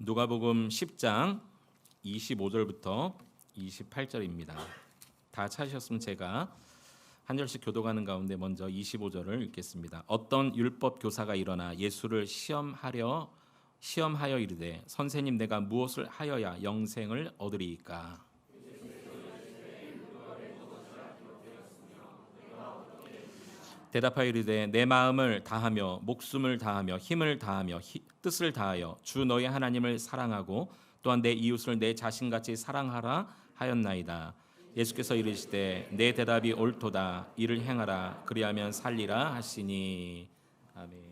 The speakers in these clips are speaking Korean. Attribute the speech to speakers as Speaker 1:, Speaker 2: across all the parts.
Speaker 1: 누가복음 10장 25절부터 28절입니다. 다 찾으셨으면 제가 한 절씩 교도하는 가운데 먼저 25절을 읽겠습니다. 어떤 율법 교사가 일어나 예수를 시험하여 이르되 선생님 내가 무엇을 하여야 영생을 얻으리이까? 대답하여 이르되 내 마음을 다하며 목숨을 다하며 힘을 다하며 뜻을 다하여 주 너희 하나님을 사랑하고 또한 내 이웃을 내 자신같이 사랑하라 하였나이다. 예수께서 이르시되 내 대답이 옳도다. 이를 행하라. 그리하면 살리라 하시니. 아멘.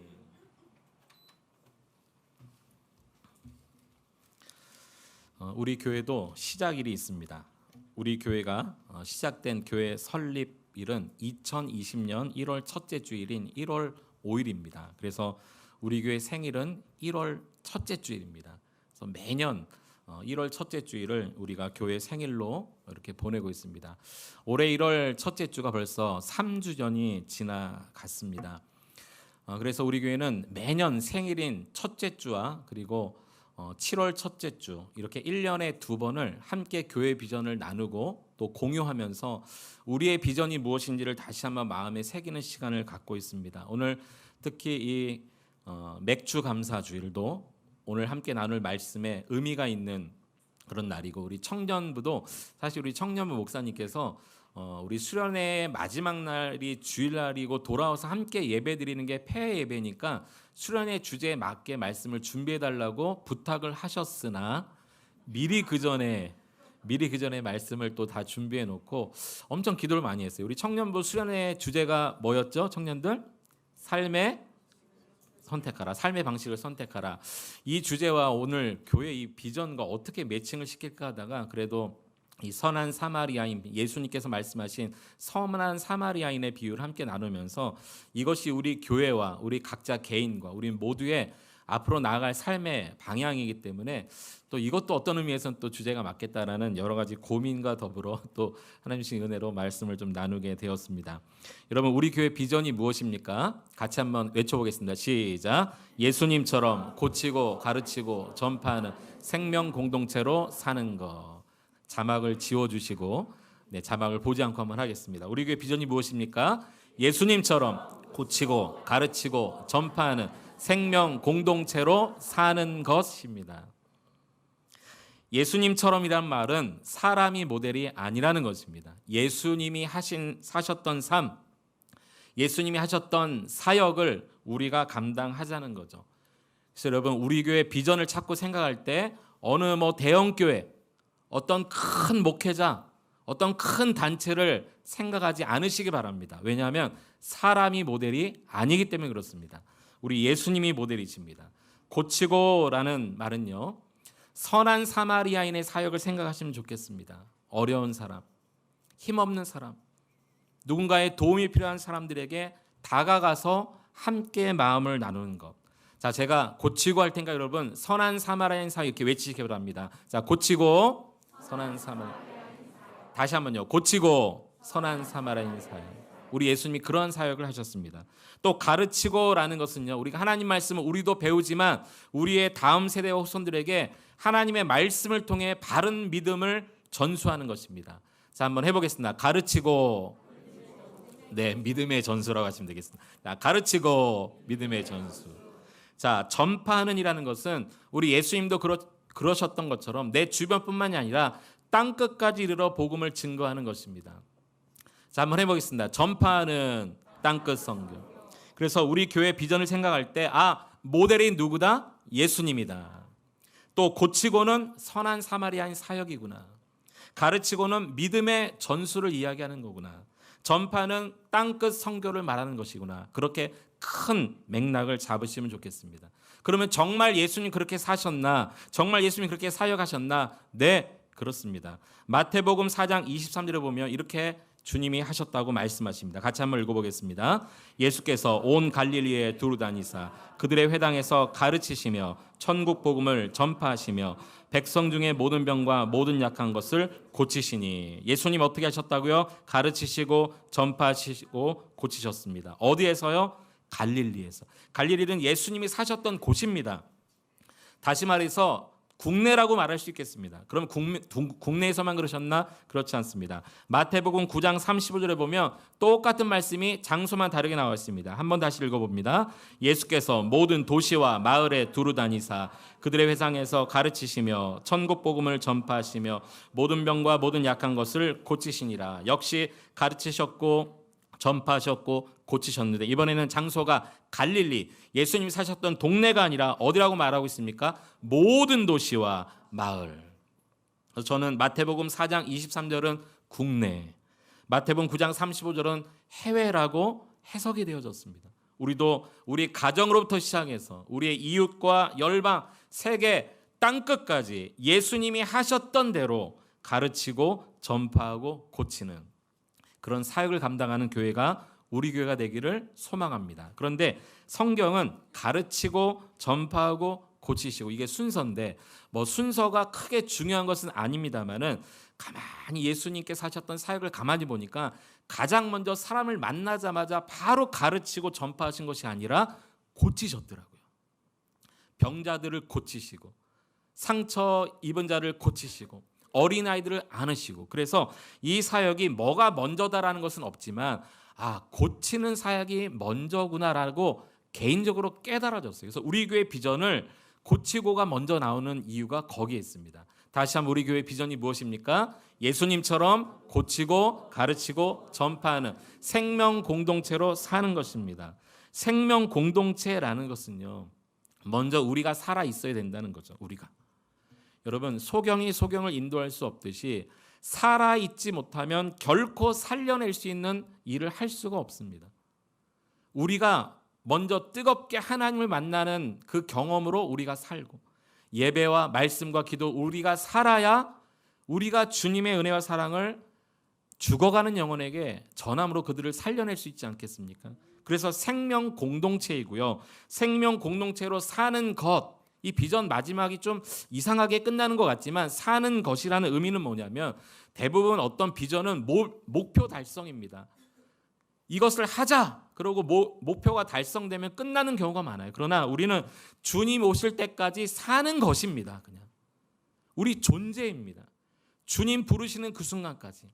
Speaker 1: 우리 교회도 시작일이 있습니다. 우리 교회가 시작된 교회 설립일은 2020년 1월 첫째 주일인 1월 5일입니다. 그래서 우리 교회 생일은 1월 첫째 주일입니다. 그래서 매년 1월 첫째 주일을 우리가 교회 생일로 이렇게 보내고 있습니다. 올해 1월 첫째 주가 벌써 3주 전이 지나갔습니다. 그래서 우리 교회는 매년 생일인 첫째 주와 그리고 7월 첫째 주 이렇게 1년에 2번을 함께 교회 비전을 나누고 또 공유하면서 우리의 비전이 무엇인지를 다시 한번 마음에 새기는 시간을 갖고 있습니다. 오늘 특히 이 맥주 감사 주일도 오늘 함께 나눌 말씀에 의미가 있는 그런 날이고, 우리 청년부도 사실 우리 청년부 목사님께서 우리 수련회 마지막 날이 주일날이고 돌아와서 함께 예배드리는 게 폐회 예배니까 수련회 주제에 맞게 말씀을 준비해달라고 부탁을 하셨으나 미리 그 전에 말씀을 또 다 준비해 놓고 엄청 기도를 많이 했어요. 우리 청년부 수련회 주제가 뭐였죠? 청년들? 삶의 방식을 선택하라. 이 주제와 오늘 교회 이 비전과 어떻게 매칭을 시킬까 하다가 그래도 이 선한 사마리아인, 예수님께서 말씀하신 선한 사마리아인의 비유를 함께 나누면서 이것이 우리 교회와 우리 각자 개인과 우리 모두의 앞으로 나아갈 삶의 방향이기 때문에 또 이것도 어떤 의미에서는 또 주제가 맞겠다라는 여러 가지 고민과 더불어 또 하나님의 은혜로 말씀을 좀 나누게 되었습니다. 여러분, 우리 교회 비전이 무엇입니까? 같이 한번 외쳐보겠습니다. 시작. 예수님처럼 고치고 가르치고 전파하는 생명 공동체로 사는 것. 자막을 지워주시고 자막을 보지 않고 한번 하겠습니다. 우리 교회 비전이 무엇입니까? 예수님처럼 고치고 가르치고 전파하는 생명 공동체로 사는 것입니다. 예수님처럼이란 말은 사람이 모델이 아니라는 것입니다. 예수님이 사셨던 삶, 예수님이 하셨던 사역을 우리가 감당하자는 거죠. 그래서 여러분, 우리 교회 비전을 찾고 생각할 때 어느 대형 교회, 어떤 큰 목회자, 어떤 큰 단체를 생각하지 않으시기 바랍니다. 왜냐하면 사람이 모델이 아니기 때문에 그렇습니다. 우리 예수님이 모델이십니다. 고치고라는 말은요, 선한 사마리아인의 사역을 생각하시면 좋겠습니다. 어려운 사람, 힘없는 사람, 누군가의 도움이 필요한 사람들에게 다가가서 함께 마음을 나누는 것. 자, 제가 고치고 할 테니까 여러분 선한 사마리아인 사역 이렇게 외치시기 바랍니다. 자, 고치고 선한 사마리아인. 다시 한번요. 고치고 선한 사마리아인 사역. 우리 예수님이 그런 사역을 하셨습니다. 또 가르치고라는 것은요, 우리가 하나님 말씀을 우리도 배우지만 우리의 다음 세대와 후손들에게 하나님의 말씀을 통해 바른 믿음을 전수하는 것입니다. 자, 한번 해보겠습니다. 가르치고, 믿음의 전수라고 하시면 되겠습니다. 자, 가르치고 믿음의 전수. 자, 전파하는 이라는 것은 우리 예수님도 그러셨던 것처럼 내 주변뿐만이 아니라 땅 끝까지 이르러 복음을 증거하는 것입니다. 자, 한번 해보겠습니다. 전파하는 땅끝 선교. 그래서 우리 교회 비전을 생각할 때 모델이 누구다? 예수님이다. 또 고치고는 선한 사마리아인 사역이구나. 가르치고는 믿음의 전수를 이야기하는 거구나. 전파는 땅끝 선교를 말하는 것이구나. 그렇게 큰 맥락을 잡으시면 좋겠습니다. 그러면 정말 예수님 그렇게 사셨나? 정말 예수님 그렇게 사역하셨나? 네, 그렇습니다. 마태복음 4장 23절에 보면 이렇게 주님이 하셨다고 말씀하십니다. 같이 한번 읽어보겠습니다. 예수께서 온 갈릴리에 두루 다니사 그들의 회당에서 가르치시며 천국 복음을 전파하시며 백성 중에 모든 병과 모든 약한 것을 고치시니. 예수님 어떻게 하셨다고요? 가르치시고 전파하시고 고치셨습니다. 어디에서요? 갈릴리에서. 갈릴리는 예수님이 사셨던 곳입니다. 다시 말해서 국내라고 말할 수 있겠습니다. 그럼 국내에서만 그러셨나? 그렇지 않습니다. 마태복음 9장 35절에 보면 똑같은 말씀이 장소만 다르게 나와 있습니다. 한번 다시 읽어봅니다. 예수께서 모든 도시와 마을에 두루 다니사 그들의 회상에서 가르치시며 천국 복음을 전파하시며 모든 병과 모든 약한 것을 고치시니라. 역시 가르치셨고 전파하셨고 고치셨는데 이번에는 장소가 갈릴리, 예수님이 사셨던 동네가 아니라 어디라고 말하고 있습니까? 모든 도시와 마을. 그래서 저는 마태복음 4장 23절은 국내, 마태복음 9장 35절은 해외라고 해석이 되어졌습니다. 우리도 우리 가정으로부터 시작해서 우리의 이웃과 열방, 세계 땅끝까지 예수님이 하셨던 대로 가르치고 전파하고 고치는 그런 사역을 감당하는 교회가 우리 교회가 되기를 소망합니다. 그런데 성경은 가르치고 전파하고 고치시고 이게 순서인데 뭐 순서가 크게 중요한 것은 아닙니다만은 가만히 예수님께서 하셨던 사역을 가만히 보니까 가장 먼저 사람을 만나자마자 바로 가르치고 전파하신 것이 아니라 고치셨더라고요. 병자들을 고치시고 상처 입은 자를 고치시고 어린아이들을 안으시고 그래서 이 사역이 뭐가 먼저다라는 것은 없지만 고치는 사역이 먼저구나라고 개인적으로 깨달아졌어요. 그래서 우리 교회 비전을 고치고가 먼저 나오는 이유가 거기에 있습니다. 다시 한번 우리 교회 비전이 무엇입니까? 예수님처럼 고치고 가르치고 전파하는 생명 공동체로 사는 것입니다. 생명 공동체라는 것은요, 먼저 우리가 살아 있어야 된다는 거죠. 우리가. 여러분, 소경이 소경을 인도할 수 없듯이 살아있지 못하면 결코 살려낼 수 있는 일을 할 수가 없습니다. 우리가 먼저 뜨겁게 하나님을 만나는 그 경험으로 우리가 살고 예배와 말씀과 기도 우리가 살아야 우리가 주님의 은혜와 사랑을 죽어가는 영혼에게 전함으로 그들을 살려낼 수 있지 않겠습니까? 그래서 생명 공동체이고요. 생명 공동체로 사는 것, 이 비전 마지막이 좀 이상하게 끝나는 것 같지만 사는 것이라는 의미는 뭐냐면 대부분 어떤 비전은 목표 달성입니다. 이것을 하자 그러고 목표가 달성되면 끝나는 경우가 많아요. 그러나 우리는 주님 오실 때까지 사는 것입니다. 그냥 우리 존재입니다. 주님 부르시는 그 순간까지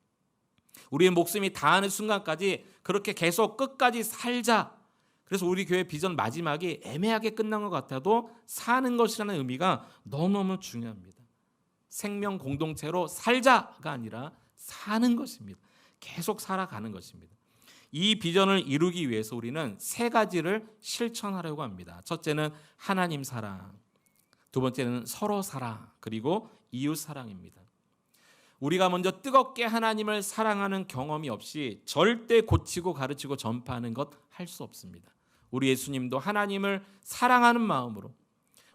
Speaker 1: 우리의 목숨이 다하는 순간까지 그렇게 계속 끝까지 살자. 그래서 우리 교회 비전 마지막이 애매하게 끝난 것 같아도 사는 것이라는 의미가 너무너무 중요합니다. 생명 공동체로 살자가 아니라 사는 것입니다. 계속 살아가는 것입니다. 이 비전을 이루기 위해서 우리는 세 가지를 실천하려고 합니다. 첫째는 하나님 사랑, 두 번째는 서로 사랑, 그리고 이웃 사랑입니다. 우리가 먼저 뜨겁게 하나님을 사랑하는 경험이 없이 절대 고치고 가르치고 전파하는 것 할 수 없습니다. 우리 예수님도 하나님을 사랑하는 마음으로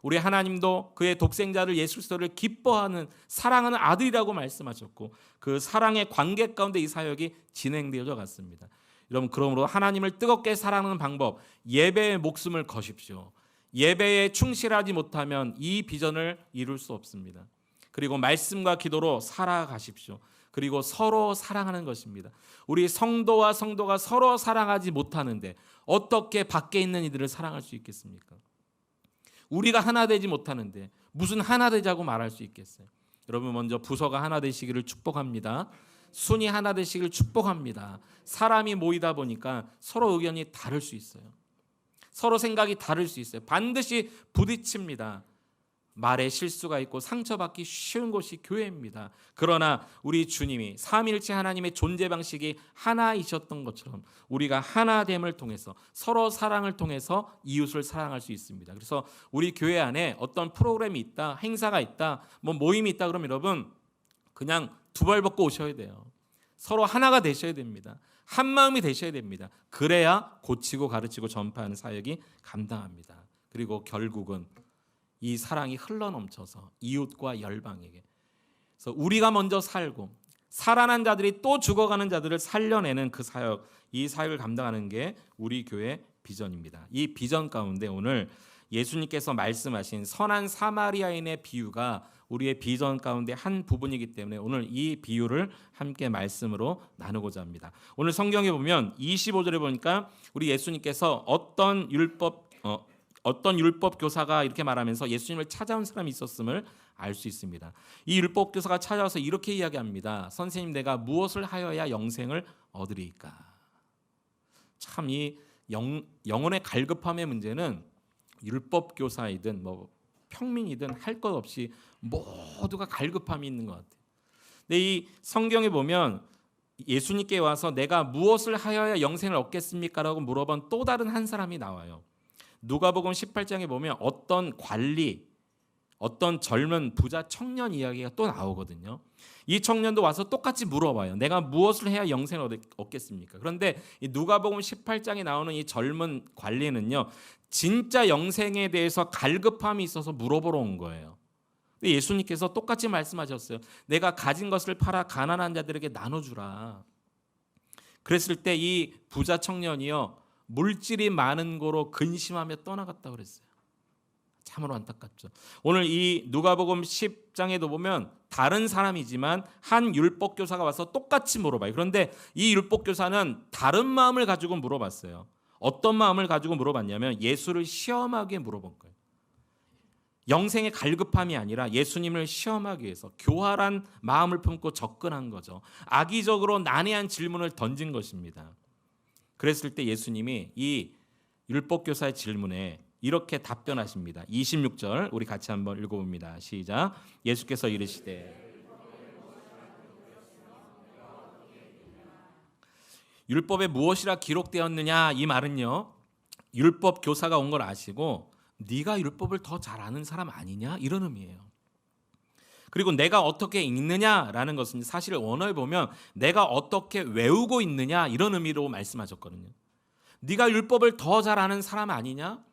Speaker 1: 우리 하나님도 그의 독생자를 예수 그리스도를 기뻐하는 사랑하는 아들이라고 말씀하셨고 그 사랑의 관계 가운데 이 사역이 진행되어져 갔습니다. 여러분 그러므로 하나님을 뜨겁게 사랑하는 방법 예배의 목숨을 거십시오. 예배에 충실하지 못하면 이 비전을 이룰 수 없습니다. 그리고 말씀과 기도로 살아가십시오. 그리고 서로 사랑하는 것입니다. 우리 성도와 성도가 서로 사랑하지 못하는데 어떻게 밖에 있는 이들을 사랑할 수 있겠습니까? 우리가 하나 되지 못하는데 무슨 하나 되자고 말할 수 있겠어요? 여러분 먼저 부서가 하나 되시기를 축복합니다. 순이 하나 되시기를 축복합니다. 사람이 모이다 보니까 서로 의견이 다를 수 있어요. 서로 생각이 다를 수 있어요. 반드시 부딪힙니다. 말에 실수가 있고 상처받기 쉬운 곳이 교회입니다. 그러나 우리 주님이 삼위일체 하나님의 존재 방식이 하나이셨던 것처럼 우리가 하나됨을 통해서 서로 사랑을 통해서 이웃을 사랑할 수 있습니다. 그래서 우리 교회 안에 어떤 프로그램이 있다, 행사가 있다, 뭐 모임이 있다 그러면 여러분 그냥 두 발 벗고 오셔야 돼요. 서로 하나가 되셔야 됩니다. 한 마음이 되셔야 됩니다. 그래야 고치고 가르치고 전파하는 사역이 감당합니다. 그리고 결국은 이 사랑이 흘러넘쳐서 이웃과 열방에게 그래서 우리가 먼저 살고 살아난 자들이 또 죽어가는 자들을 살려내는 그 사역, 이 사역을 감당하는 게 우리 교회 비전입니다. 이 비전 가운데 오늘 예수님께서 말씀하신 선한 사마리아인의 비유가 우리의 비전 가운데 한 부분이기 때문에 오늘 이 비유를 함께 말씀으로 나누고자 합니다. 오늘 성경에 보면 25절에 보니까 우리 예수님께서 어떤 율법 교사가 이렇게 말하면서 예수님을 찾아온 사람이 있었음을 알 수 있습니다. 이 율법 교사가 찾아와서 이렇게 이야기합니다. 선생님, 내가 무엇을 하여야 영생을 얻으리까? 참 이 영혼의 갈급함의 문제는 율법 교사이든 평민이든 할 것 없이 모두가 갈급함이 있는 것 같아요. 근데 이 성경에 보면 예수님께 와서 내가 무엇을 하여야 영생을 얻겠습니까? 라고 물어본 또 다른 한 사람이 나와요. 누가복음 18장에 보면 어떤 관리, 어떤 젊은 부자 청년 이야기가 또 나오거든요. 이 청년도 와서 똑같이 물어봐요. 내가 무엇을 해야 영생을 얻겠습니까? 그런데 이 누가복음 18장에 나오는 이 젊은 관리는요, 진짜 영생에 대해서 갈급함이 있어서 물어보러 온 거예요. 예수님께서 똑같이 말씀하셨어요. 내가 가진 것을 팔아 가난한 자들에게 나눠주라. 그랬을 때 이 부자 청년이요, 물질이 많은 고로 근심하며 떠나갔다고 그랬어요. 참으로 안타깝죠. 오늘 이 누가복음 10장에도 보면 다른 사람이지만 한 율법교사가 와서 똑같이 물어봐요. 그런데 이 율법교사는 다른 마음을 가지고 물어봤어요. 어떤 마음을 가지고 물어봤냐면 예수를 시험하게 물어본 거예요. 영생의 갈급함이 아니라 예수님을 시험하기 위해서 교활한 마음을 품고 접근한 거죠. 악의적으로 난해한 질문을 던진 것입니다. 그랬을 때 예수님이 이 율법교사의 질문에 이렇게 답변하십니다. 26절 우리 같이 한번 읽어봅니다. 시작. 예수께서 이르시되 율법에 무엇이라 기록되었느냐, 이 말은요, 율법교사가 온 걸 아시고 네가 율법을 더 잘 아는 사람 아니냐, 이런 의미예요. 그리고 내가 어떻게 읽느냐라는 것은 사실 원어에 보면 내가 어떻게 외우고 있느냐, 이런 의미로 말씀하셨거든요. 네가 율법을 더 잘 아는 사람 아니냐?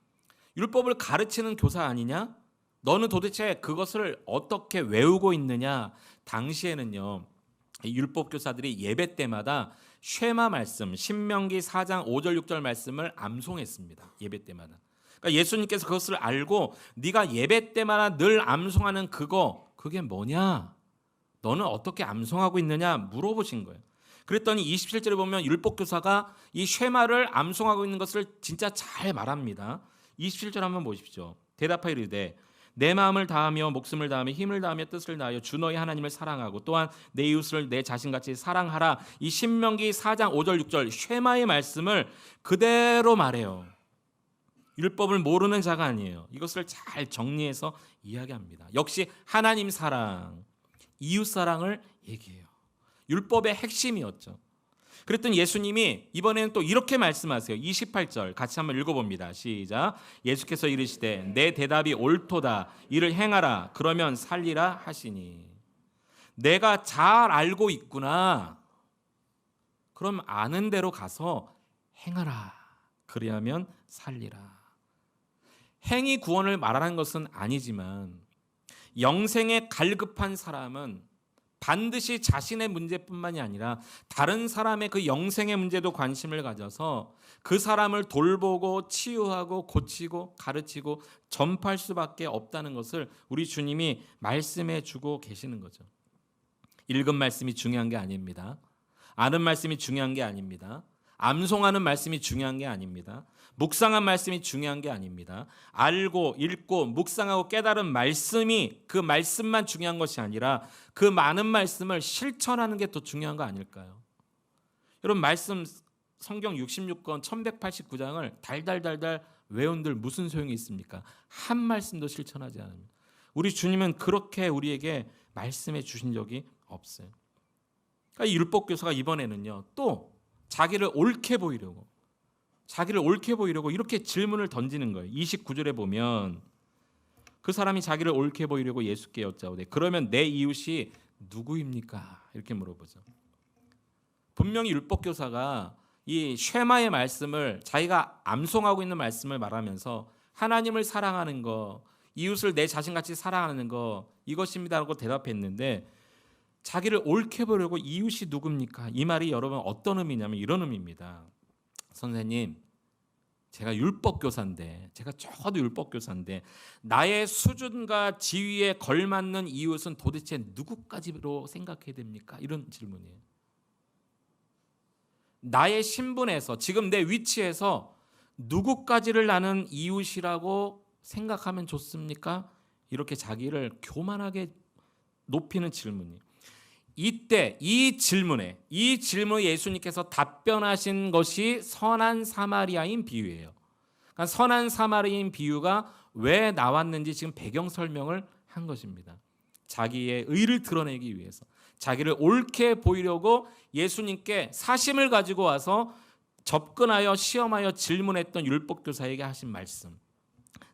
Speaker 1: 율법을 가르치는 교사 아니냐? 너는 도대체 그것을 어떻게 외우고 있느냐? 당시에는요, 율법 교사들이 예배 때마다 쉐마 말씀, 신명기 4장 5절 6절 말씀을 암송했습니다. 예배 때마다. 그러니까 예수님께서 그것을 알고 네가 예배 때마다 늘 암송하는 그게 뭐냐? 너는 어떻게 암송하고 있느냐? 물어보신 거예요. 그랬더니 27절에 보면 율법교사가 이 쉐마를 암송하고 있는 것을 진짜 잘 말합니다. 27절 한번 보십시오. 대답하여 이르되 내 마음을 다하며 목숨을 다하며 힘을 다하며 뜻을 다하여 주 너희 하나님을 사랑하고 또한 내 이웃을 내 자신같이 사랑하라. 이 신명기 4장 5절 6절 쉐마의 말씀을 그대로 말해요. 율법을 모르는 자가 아니에요. 이것을 잘 정리해서 이야기합니다. 역시 하나님 사랑, 이웃 사랑을 얘기해요. 율법의 핵심이었죠. 그랬더니 예수님이 이번에는 또 이렇게 말씀하세요. 28절 같이 한번 읽어봅니다. 시작. 예수께서 이르시되 내 대답이 옳도다. 이를 행하라. 그러면 살리라 하시니. 내가 잘 알고 있구나. 그럼 아는 대로 가서 행하라. 그리하면 살리라. 행위 구원을 말하는 것은 아니지만 영생에 갈급한 사람은 반드시 자신의 문제뿐만이 아니라 다른 사람의 그 영생의 문제도 관심을 가져서 그 사람을 돌보고 치유하고 고치고 가르치고 전파할 수밖에 없다는 것을 우리 주님이 말씀해 주고 계시는 거죠. 읽은 말씀이 중요한 게 아닙니다. 아는 말씀이 중요한 게 아닙니다. 암송하는 말씀이 중요한 게 아닙니다. 묵상한 말씀이 중요한 게 아닙니다. 알고 읽고 묵상하고 깨달은 말씀이 그 말씀만 중요한 것이 아니라 그 많은 말씀을 실천하는 게 더 중요한 거 아닐까요? 여러분, 말씀 성경 66권 1189장을 달달달달 외운들 무슨 소용이 있습니까? 한 말씀도 실천하지 않으면. 우리 주님은 그렇게 우리에게 말씀해 주신 적이 없어요. 그러니까 율법교사가 이번에는요, 또 자기를 옳게 보이려고 이렇게 질문을 던지는 거예요. 29절에 보면 그 사람이 자기를 옳게 보이려고 예수께 여짜오되 그러면 내 이웃이 누구입니까? 이렇게 물어보죠. 분명히 율법교사가 이 쉐마의 말씀을 자기가 암송하고 있는 말씀을 말하면서 하나님을 사랑하는 거, 이웃을 내 자신같이 사랑하는 거, 이것입니다라고 대답했는데 자기를 옳게 보려고 이웃이 누굽니까? 이 말이 여러분 어떤 의미냐면 이런 의미입니다. 선생님, 제가 율법교사인데, 제가 적어도 율법교사인데 나의 수준과 지위에 걸맞는 이웃은 도대체 누구까지로 생각해야 됩니까? 이런 질문이에요. 나의 신분에서, 지금 내 위치에서 누구까지를 나는 이웃이라고 생각하면 좋습니까? 이렇게 자기를 교만하게 높이는 질문이에요. 이때 이 질문에 예수님께서 답변하신 것이 선한 사마리아인 비유예요. 그러니까 선한 사마리아인 비유가 왜 나왔는지 지금 배경 설명을 한 것입니다. 자기의 의를 드러내기 위해서, 자기를 옳게 보이려고 예수님께 사심을 가지고 와서 접근하여 시험하여 질문했던 율법교사에게 하신 말씀,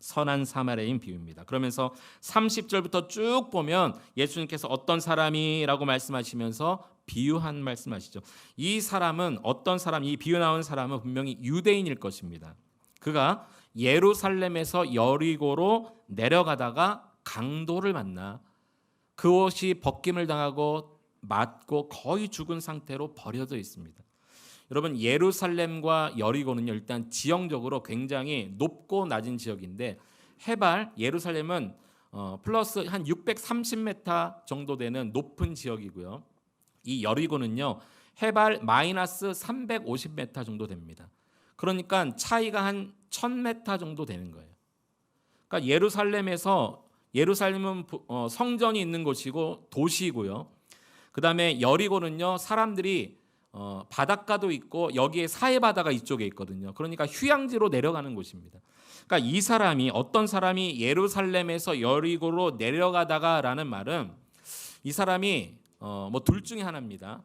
Speaker 1: 선한 사마리아인 비유입니다. 그러면서 30절부터 쭉 보면 예수님께서 어떤 사람이라고 말씀하시면서 비유한 말씀하시죠. 이 사람은 어떤 사람, 이 비유 나온 사람은 분명히 유대인일 것입니다. 그가 예루살렘에서 여리고로 내려가다가 강도를 만나 그 옷이 벗김을 당하고 맞고 거의 죽은 상태로 버려져 있습니다. 여러분, 예루살렘과 여리고는요, 일단 지형적으로 굉장히 높고 낮은 지역인데, 해발 예루살렘은 플러스 한 630m 정도 되는 높은 지역이고요. 이 여리고는요, 해발 마이너스 350m 정도 됩니다. 그러니까 차이가 한 1000m 정도 되는 거예요. 그러니까 예루살렘은 성전이 있는 곳이고 도시이고요. 그 다음에 여리고는요, 사람들이 바닷가도 있고 여기에 사해 바다가 이쪽에 있거든요. 그러니까 휴양지로 내려가는 곳입니다. 그러니까 이 사람이, 어떤 사람이 예루살렘에서 여리고로 내려가다가라는 말은 이 사람이 뭐 둘 중에 하나입니다.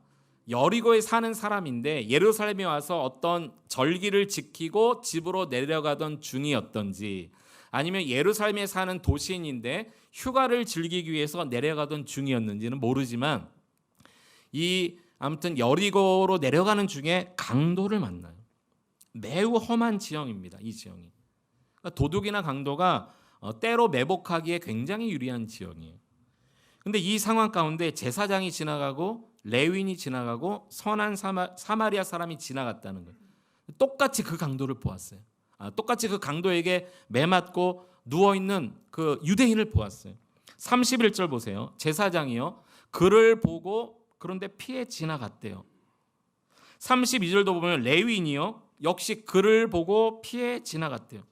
Speaker 1: 여리고에 사는 사람인데 예루살렘에 와서 어떤 절기를 지키고 집으로 내려가던 중이었던지, 아니면 예루살렘에 사는 도시인인데 휴가를 즐기기 위해서 내려가던 중이었는지는 모르지만, 아무튼 여리고로 내려가는 중에 강도를 만나요. 매우 험한 지형입니다. 이 지형이. 그러니까 도둑이나 강도가 때로 매복하기에 굉장히 유리한 지형이에요. 근데 이 상황 가운데 제사장이 지나가고 레위인이 지나가고 선한 사마리아 사람이 지나갔다는 거예요. 똑같이 그 강도를 보았어요. 똑같이 그 강도에게 매맞고 누워있는 그 유대인을 보았어요. 31절 보세요. 제사장이요, 그를 보고 그런데 피해 지나갔대요. 32절도 보면 레위인이요, 역시 그를 보고 피해 지나갔대요.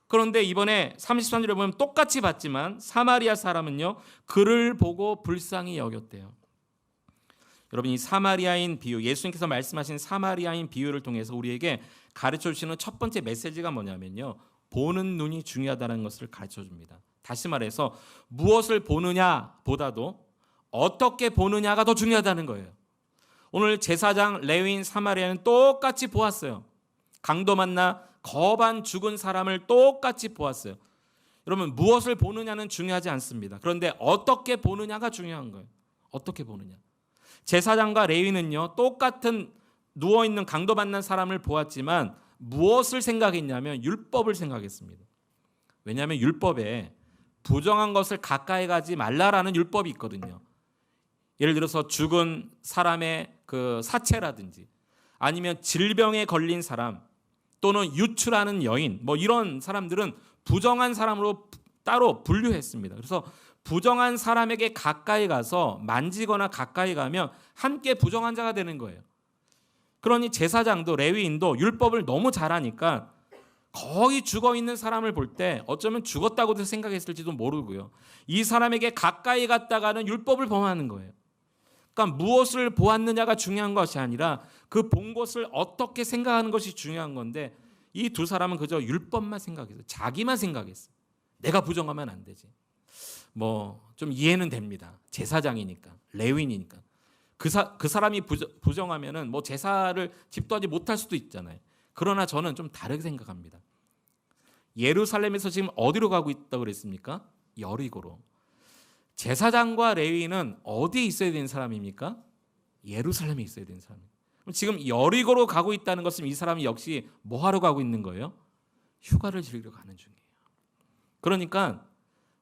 Speaker 1: 그런데 이번에 33절에 보면 똑같이 봤지만 사마리아 사람은요, 그를 보고 불쌍히 여겼대요. 여러분, 이 사마리아인 비유, 예수님께서 말씀하신 사마리아인 비유를 통해서 우리에게 가르쳐 주시는 첫 번째 메시지가 뭐냐면요, 보는 눈이 중요하다는 것을 가르쳐 줍니다. 다시 말해서 무엇을 보느냐보다도 어떻게 보느냐가 더 중요하다는 거예요. 오늘 제사장, 레위인, 사마리아는 똑같이 보았어요. 강도 만나 거반 죽은 사람을 똑같이 보았어요. 여러분, 무엇을 보느냐는 중요하지 않습니다. 그런데 어떻게 보느냐가 중요한 거예요. 어떻게 보느냐. 제사장과 레위는요, 똑같은 누워있는 강도 만난 사람을 보았지만 무엇을 생각했냐면 율법을 생각했습니다. 왜냐하면 율법에 부정한 것을 가까이 가지 말라라는 율법이 있거든요. 예를 들어서 죽은 사람의 그 사체라든지, 아니면 질병에 걸린 사람, 또는 유출하는 여인, 뭐 이런 사람들은 부정한 사람으로 따로 분류했습니다. 그래서 부정한 사람에게 가까이 가서 만지거나 가까이 가면 함께 부정한 자가 되는 거예요. 그러니 제사장도 레위인도 율법을 너무 잘하니까 거의 죽어 있는 사람을 볼 때 어쩌면 죽었다고도 생각했을지도 모르고요, 이 사람에게 가까이 갔다가는 율법을 범하는 거예요. 그러니까 무엇을 보았느냐가 중요한 것이 아니라 그 본 것을 어떻게 생각하는 것이 중요한 건데, 이 두 사람은 그저 율법만 생각했어요. 자기만 생각했어요. 내가 부정하면 안 되지. 뭐 좀 이해는 됩니다. 제사장이니까, 레위인이니까. 그 사람이 부정하면은 뭐 제사를 집도하지 못할 수도 있잖아요. 그러나 저는 좀 다르게 생각합니다. 예루살렘에서 지금 어디로 가고 있다고 그랬습니까? 여리고로. 제사장과 레위인은 어디에 있어야 되는 사람입니까? 예루살렘에 있어야 되는 사람입니다. 지금 여리고로 가고 있다는 것은 이 사람이 역시 뭐 하러 가고 있는 거예요? 휴가를 즐기러 가는 중이에요. 그러니까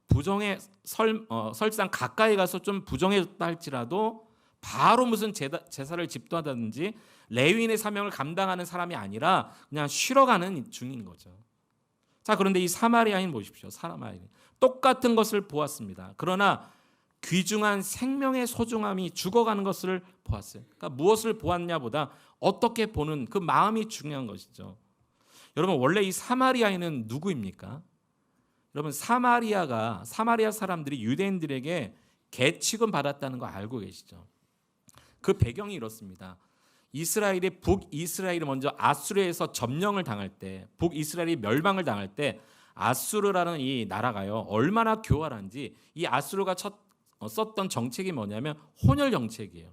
Speaker 1: 부정에 설상 가까이 가서 좀 부정해졌다 할지라도 바로 무슨 제사를 집도하다든지 레위인의 사명을 감당하는 사람이 아니라 그냥 쉬러 가는 중인 거죠. 자, 그런데 이 사마리아인 보십시오. 사마리아인 똑같은 것을 보았습니다. 그러나 귀중한 생명의 소중함이 죽어가는 것을 보았어요. 그러니까 무엇을 보았냐보다 어떻게 보는 그 마음이 중요한 것이죠. 여러분 원래 이 사마리아인은 누구입니까? 여러분 사마리아 사람들이 유대인들에게 개 취급 받았다는 거 알고 계시죠? 그 배경이 이렇습니다. 북이스라엘이 먼저 아수르에서 점령을 당할 때, 북이스라엘이 멸망을 당할 때 아수르라는 이 나라가요 얼마나 교활한지, 이 아수르가 썼던 정책이 뭐냐면 혼혈 정책이에요.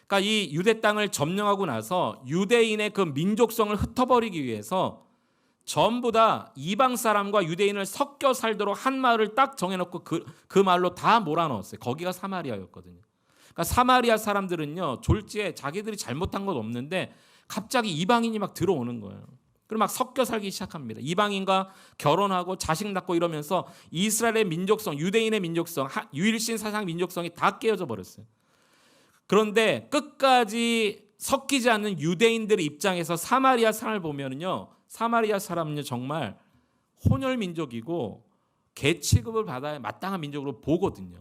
Speaker 1: 그러니까 이 유대 땅을 점령하고 나서 유대인의 그 민족성을 흩어버리기 위해서 전부 다 이방 사람과 유대인을 섞여 살도록 한 마을을 딱 정해놓고 그 마을로 다 몰아넣었어요. 거기가 사마리아였거든요. 그러니까 사마리아 사람들은요 졸지에 자기들이 잘못한 건 없는데 갑자기 이방인이 막 들어오는 거예요. 그리고 막 섞여 살기 시작합니다. 이방인과 결혼하고 자식 낳고 이러면서 이스라엘의 민족성, 유대인의 민족성, 유일신 사상 민족성이 다 깨어져 버렸어요. 그런데 끝까지 섞이지 않는 유대인들의 입장에서 사마리아 사람을 보면요, 사마리아 사람은요 정말 혼혈 민족이고 개 취급을 받아야 마땅한 민족으로 보거든요.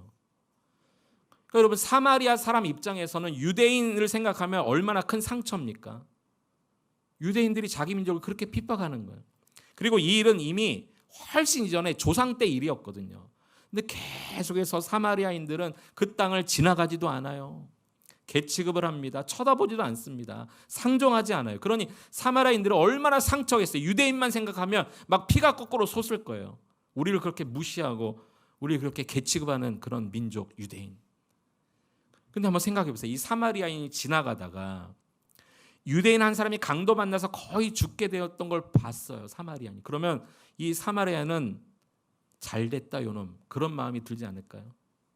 Speaker 1: 그러니까 여러분 사마리아 사람 입장에서는 유대인을 생각하면 얼마나 큰 상처입니까? 유대인들이 자기 민족을 그렇게 핍박하는 거예요. 그리고 이 일은 이미 훨씬 이전에 조상 때 일이었거든요. 근데 계속해서 사마리아인들은 그 땅을 지나가지도 않아요. 개 취급을 합니다. 쳐다보지도 않습니다. 상종하지 않아요. 그러니 사마리아인들은 얼마나 상처겠어요. 유대인만 생각하면 막 피가 거꾸로 솟을 거예요. 우리를 그렇게 무시하고 우리를 그렇게 개 취급하는 그런 민족 유대인. 근데 한번 생각해 보세요. 이 사마리아인이 지나가다가 유대인 한 사람이 강도 만나서 거의 죽게 되었던 걸 봤어요. 사마리아인이. 그러면 이 사마리아는 잘됐다 요놈, 그런 마음이 들지 않을까요?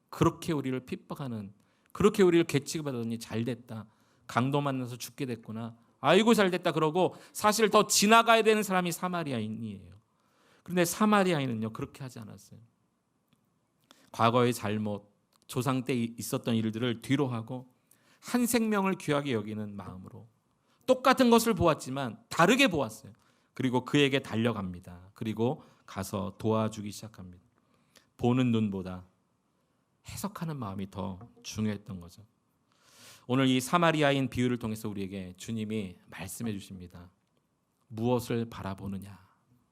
Speaker 1: 그렇게 우리를 핍박하는, 그렇게 우리를 개 취급하더니 잘됐다, 강도 만나서 죽게 됐구나, 아이고 잘됐다 그러고 사실 더 지나가야 되는 사람이 사마리아인이에요. 그런데 사마리아인은요 그렇게 하지 않았어요. 과거의 잘못, 조상 때 있었던 일들을 뒤로 하고 한 생명을 귀하게 여기는 마음으로 똑같은 것을 보았지만 다르게 보았어요. 그리고 그에게 달려갑니다. 그리고 가서 도와주기 시작합니다. 보는 눈보다 해석하는 마음이 더 중요했던 거죠. 오늘 이 사마리아인 비유를 통해서 우리에게 주님이 말씀해 주십니다. 무엇을 바라보느냐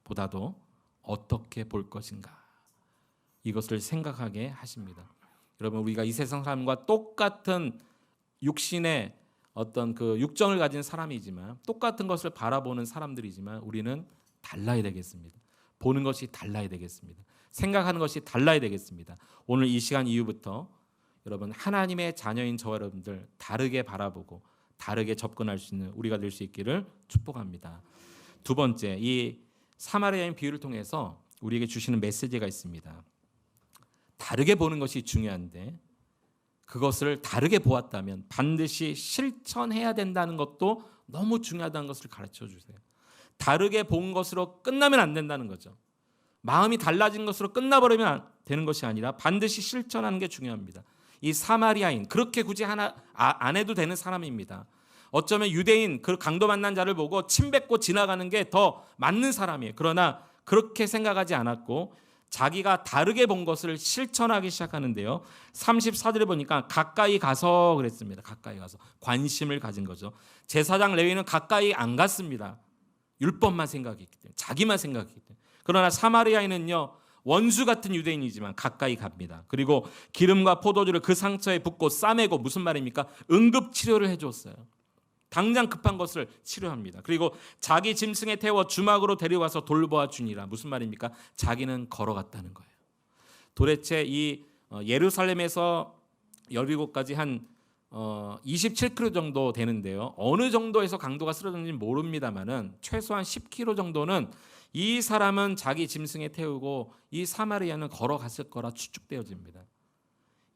Speaker 1: 보다도 어떻게 볼 것인가, 이것을 생각하게 하십니다. 여러분 우리가 이 세상 사람과 똑같은 육신의 어떤 그 육정을 가진 사람이지만, 똑같은 것을 바라보는 사람들이지만 우리는 달라야 되겠습니다. 보는 것이 달라야 되겠습니다. 생각하는 것이 달라야 되겠습니다. 오늘 이 시간 이후부터 여러분 하나님의 자녀인 저와 여러분들 다르게 바라보고 다르게 접근할 수 있는 우리가 될 수 있기를 축복합니다. 두 번째, 이 사마리아인 비유를 통해서 우리에게 주시는 메시지가 있습니다. 다르게 보는 것이 중요한데 그것을 다르게 보았다면 반드시 실천해야 된다는 것도 너무 중요하다는 것을 가르쳐 주세요. 다르게 본 것으로 끝나면 안 된다는 거죠. 마음이 달라진 것으로 끝나버리면 되는 것이 아니라 반드시 실천하는 게 중요합니다. 이 사마리아인, 그렇게 굳이 안 해도 되는 사람입니다. 어쩌면 유대인, 그 강도 만난 자를 보고 침뱉고 지나가는 게 더 맞는 사람이에요. 그러나 그렇게 생각하지 않았고 자기가 다르게 본 것을 실천하기 시작하는데요. 34절에 보니까 가까이 가서 그랬습니다. 가까이 가서 관심을 가진 거죠. 제사장 레위는 가까이 안 갔습니다. 율법만 생각했기 때문에, 자기만 생각했기 때문에. 그러나 사마리아인은요 원수 같은 유대인이지만 가까이 갑니다. 그리고 기름과 포도주를 그 상처에 붓고 싸매고, 무슨 말입니까? 응급 치료를 해줬어요. 당장 급한 것을 치료합니다. 그리고 자기 짐승에 태워 주막으로 데려와서 돌보아 주니라. 무슨 말입니까? 자기는 걸어갔다는 거예요. 도대체 이 예루살렘에서 여리고까지 한 27km 정도 되는데요. 어느 정도에서 강도가 쓰러졌는지 모릅니다만은 최소한 10km 정도는 이 사람은 자기 짐승에 태우고 이 사마리아는 걸어갔을 거라 추측되어집니다.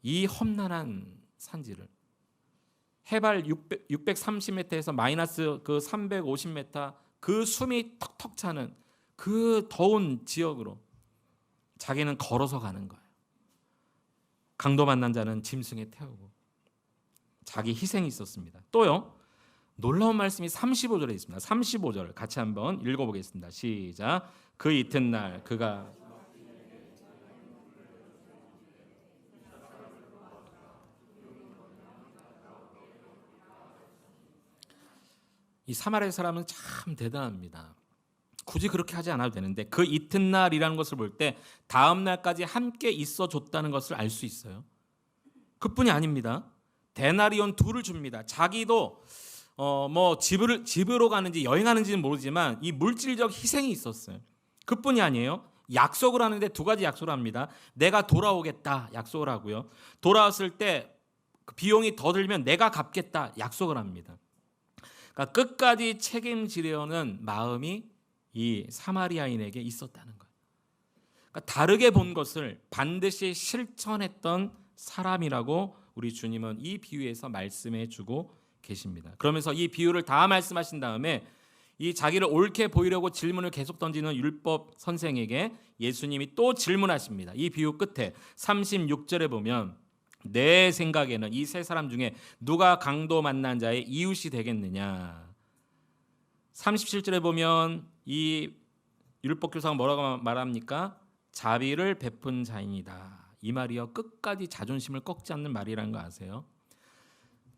Speaker 1: 이 험난한 산지를 해발 630m에서 마이너스 그 350m, 그 숨이 턱턱 차는 그 더운 지역으로 자기는 걸어서 가는 거예요. 강도 만난 자는 짐승에 태우고 자기 희생이 있었습니다. 또요, 놀라운 말씀이 35절에 있습니다. 35절 같이 한번 읽어보겠습니다. 시작. 그 이튿날 그가 이 사마리아 사람은 참 대단합니다. 굳이 그렇게 하지 않아도 되는데 그 이튿날이라는 것을 볼 때 다음 날까지 함께 있어 줬다는 것을 알 수 있어요. 그뿐이 아닙니다. 데나리온 2를 줍니다. 자기도 집으로 가는지 여행하는지는 모르지만 이 물질적 희생이 있었어요. 그뿐이 아니에요. 약속을 하는데 2가지 약속을 합니다. 내가 돌아오겠다 약속을 하고요. 돌아왔을 때 그 비용이 더 들면 내가 갚겠다 약속을 합니다. 그러니까 끝까지 책임지려는 마음이 이 사마리아인에게 있었다는 거예요. 그러니까 다르게 본 것을 반드시 실천했던 사람이라고 우리 주님은 이 비유에서 말씀해 주고 계십니다. 그러면서 이 비유를 다 말씀하신 다음에 이 자기를 옳게 보이려고 질문을 계속 던지는 율법 선생에게 예수님이 또 질문하십니다. 이 비유 끝에 36절에 보면 내 생각에는 이 세 사람 중에 누가 강도 만난 자의 이웃이 되겠느냐. 37절에 보면 이 율법교사가 뭐라고 말합니까? 자비를 베푼 자이니다. 이 말이요 끝까지 자존심을 꺾지 않는 말이라는 거 아세요?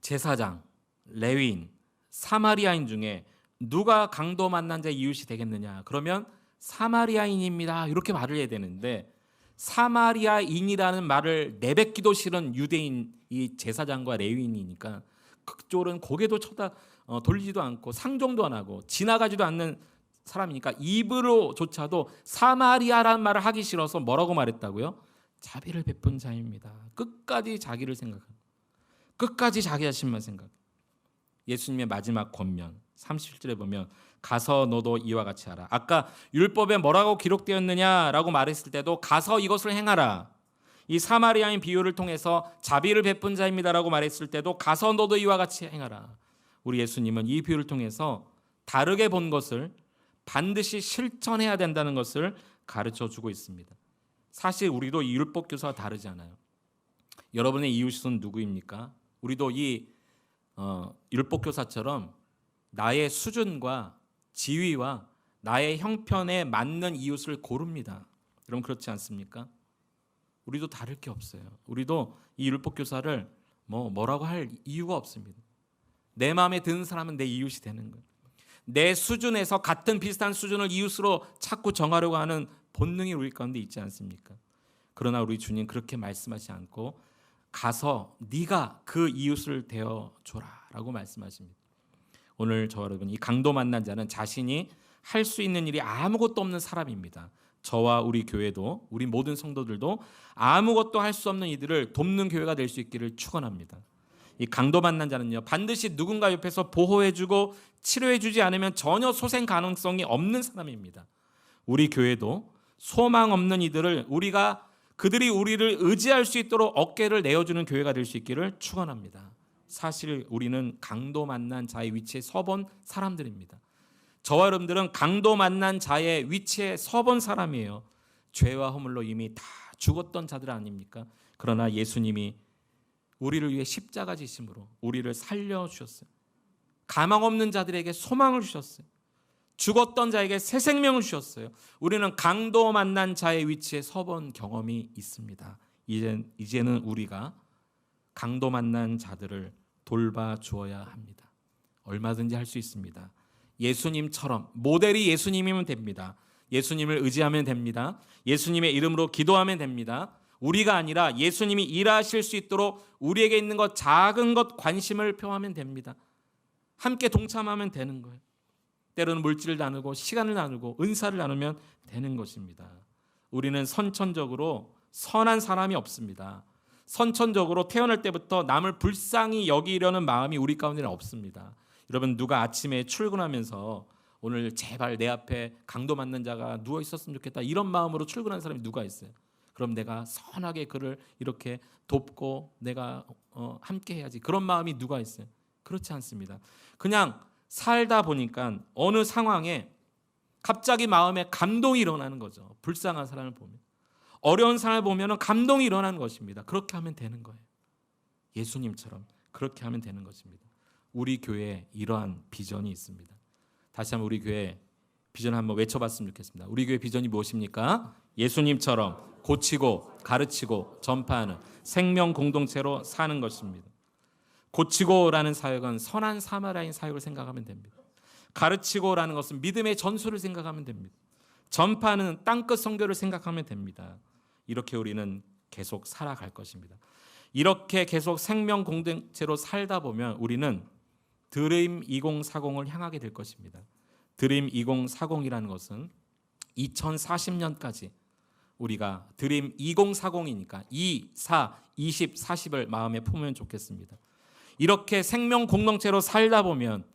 Speaker 1: 제사장, 레위인, 사마리아인 중에 누가 강도 만난 자의 이웃이 되겠느냐? 그러면 사마리아인입니다. 이렇게 말을 해야 되는데 사마리아인이라는 말을 내뱉기도 싫은 유대인 이 제사장과 레위인이니까 그쪽은 고개도 돌리지도 않고 상종도 안 하고 지나가지도 않는 사람이니까 입으로조차도 사마리아라는 말을 하기 싫어서 뭐라고 말했다고요? 자비를 베푼 자입니다. 끝까지 자기를 생각하고 끝까지 자기 자신만 생각. 예수님의 마지막 권면 37절에 보면 가서 너도 이와 같이 하라. 아까 율법에 뭐라고 기록되었느냐라고 말했을 때도 가서 이것을 행하라. 이 사마리아인 비유를 통해서 자비를 베푼 자입니다라고 말했을 때도 가서 너도 이와 같이 행하라. 우리 예수님은 이 비유를 통해서 다르게 본 것을 반드시 실천해야 된다는 것을 가르쳐 주고 있습니다. 사실 우리도 이 율법 교사와 다르지 않아요. 여러분의 이웃은 누구입니까? 우리도 이 율법 교사처럼 나의 수준과 지위와 나의 형편에 맞는 이웃을 고릅니다. 여러분 그렇지 않습니까? 우리도 다를 게 없어요. 우리도 이 율법 교사를 뭐라고 할 이유가 없습니다. 내 마음에 드는 사람은 내 이웃이 되는 거예요. 내 수준에서 같은 비슷한 수준을 이웃으로 찾고 정하려고 하는 본능이 우리 가운데 있지 않습니까? 그러나 우리 주님 그렇게 말씀하지 않고 가서 네가 그 이웃을 대어줘라라고 말씀하십니다. 오늘 저와 여러분 이 강도 만난 자는 자신이 할 수 있는 일이 아무것도 없는 사람입니다. 저와 우리 교회도 우리 모든 성도들도 아무것도 할 수 없는 이들을 돕는 교회가 될 수 있기를 축원합니다. 이 강도 만난 자는요 반드시 누군가 옆에서 보호해주고 치료해주지 않으면 전혀 소생 가능성이 없는 사람입니다. 우리 교회도 소망 없는 이들을 그들이 우리를 의지할 수 있도록 어깨를 내어주는 교회가 될 수 있기를 축원합니다. 사실 우리는 강도 만난 자의 위치에 서본 사람들입니다. 저와 여러분들은 강도 만난 자의 위치에 서본 사람이에요. 죄와 허물로 이미 다 죽었던 자들 아닙니까? 그러나 예수님이 우리를 위해 십자가 지심으로 우리를 살려주셨어요. 가망 없는 자들에게 소망을 주셨어요. 죽었던 자에게 새 생명을 주셨어요. 우리는 강도 만난 자의 위치에 서본 경험이 있습니다. 이제는 우리가 강도 만난 자들을 돌봐주어야 합니다. 얼마든지 할 수 있습니다. 예수님처럼 모델이 예수님이면 됩니다. 예수님을 의지하면 됩니다. 예수님의 이름으로 기도하면 됩니다. 우리가 아니라 예수님이 일하실 수 있도록 우리에게 있는 것 작은 것 관심을 표하면 됩니다. 함께 동참하면 되는 거예요. 때로는 물질을 나누고 시간을 나누고 은사를 나누면 되는 것입니다. 우리는 선천적으로 선한 사람이 없습니다. 선천적으로 태어날 때부터 남을 불쌍히 여기려는 마음이 우리 가운데는 없습니다. 여러분 누가 아침에 출근하면서 오늘 제발 내 앞에 강도 맞는 자가 누워 있었으면 좋겠다 이런 마음으로 출근하는 사람이 누가 있어요? 그럼 내가 선하게 그를 이렇게 돕고 내가 함께 해야지 그런 마음이 누가 있어요? 그렇지 않습니다. 그냥 살다 보니까 어느 상황에 갑자기 마음에 감동이 일어나는 거죠. 불쌍한 사람을 보면 어려운 사람을 보면 감동이 일어나는 것입니다. 그렇게 하면 되는 거예요. 예수님처럼 그렇게 하면 되는 것입니다. 우리 교회에 이러한 비전이 있습니다. 다시 한번 우리 교회 비전 한번 외쳐봤으면 좋겠습니다. 우리 교회 비전이 무엇입니까? 예수님처럼 고치고 가르치고 전파하는 생명 공동체로 사는 것입니다. 고치고라는 사역은 선한 사마리아인 사역을 생각하면 됩니다. 가르치고라는 것은 믿음의 전수를 생각하면 됩니다. 전파는 땅끝 선교를 생각하면 됩니다. 이렇게 우리는 계속 살아갈 것입니다. 이렇게 계속 생명 공동체로 살다 보면 우리는 드림 2040을 향하게 될 것입니다. 드림 2040이라는 것은 2040년까지 우리가 드림 2040이니까 2, 4, 20, 40을 마음에 품으면 좋겠습니다. 이렇게 생명 공동체로 살다 보면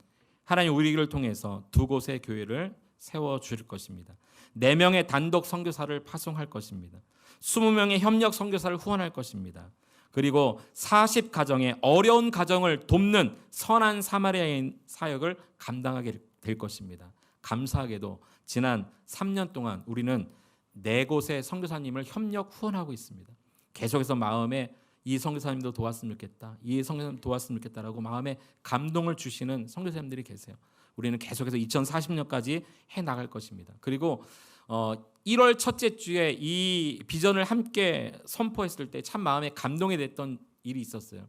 Speaker 1: 하나님 우리를 통해서 2곳의 교회를 세워줄 것입니다. 4명의 단독 선교사를 파송할 것입니다. 20명의 협력 선교사를 후원할 것입니다. 그리고 40가정의 어려운 가정을 돕는 선한 사마리아인 사역을 감당하게 될 것입니다. 감사하게도 지난 3년 동안 우리는 4곳의 선교사님을 협력 후원하고 있습니다. 계속해서 마음에 이 선교사님도 도왔으면 좋겠다, 이 선교사님 도왔으면 좋겠다라고 마음에 감동을 주시는 선교사님들이 계세요. 우리는 계속해서 2040년까지 해나갈 것입니다. 그리고 1월 첫째 주에 이 비전을 함께 선포했을 때 참 마음에 감동이 됐던 일이 있었어요.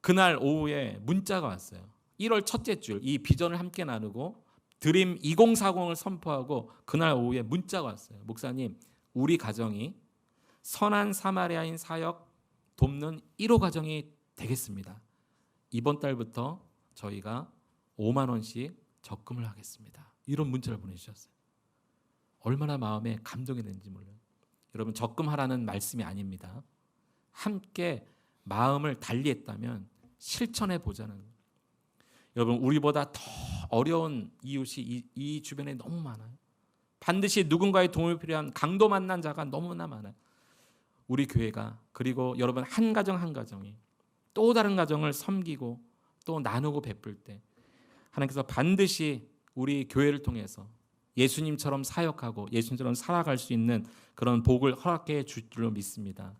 Speaker 1: 그날 오후에 문자가 왔어요. 1월 첫째 주 이 비전을 함께 나누고 드림 2040을 선포하고 그날 오후에 문자가 왔어요. 목사님, 우리 가정이 선한 사마리아인 사역 돕는 1호 가정이 되겠습니다. 이번 달부터 저희가 5만 원씩 적금을 하겠습니다. 이런 문자를 보내주셨어요. 얼마나 마음에 감동이 되는지 몰라요. 여러분, 적금하라는 말씀이 아닙니다. 함께 마음을 달리했다면 실천해 보자는 거예요. 여러분, 우리보다 더 어려운 이웃이 이 주변에 너무 많아요. 반드시 누군가의 도움이 필요한 강도 만난 자가 너무나 많아요. 우리 교회가, 그리고 여러분 한 가정 한 가정이 또 다른 가정을 섬기고 또 나누고 베풀 때 하나님께서 반드시 우리 교회를 통해서 예수님처럼 사역하고 예수님처럼 살아갈 수 있는 그런 복을 허락해 줄 줄로 믿습니다.